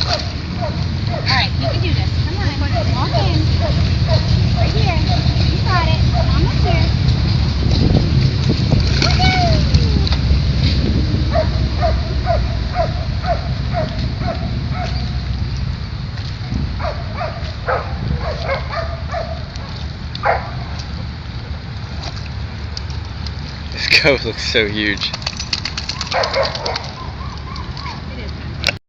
Alright, you can do this. Come on. Walk in. Right here. You got it. Mama's here. This goat looks so huge.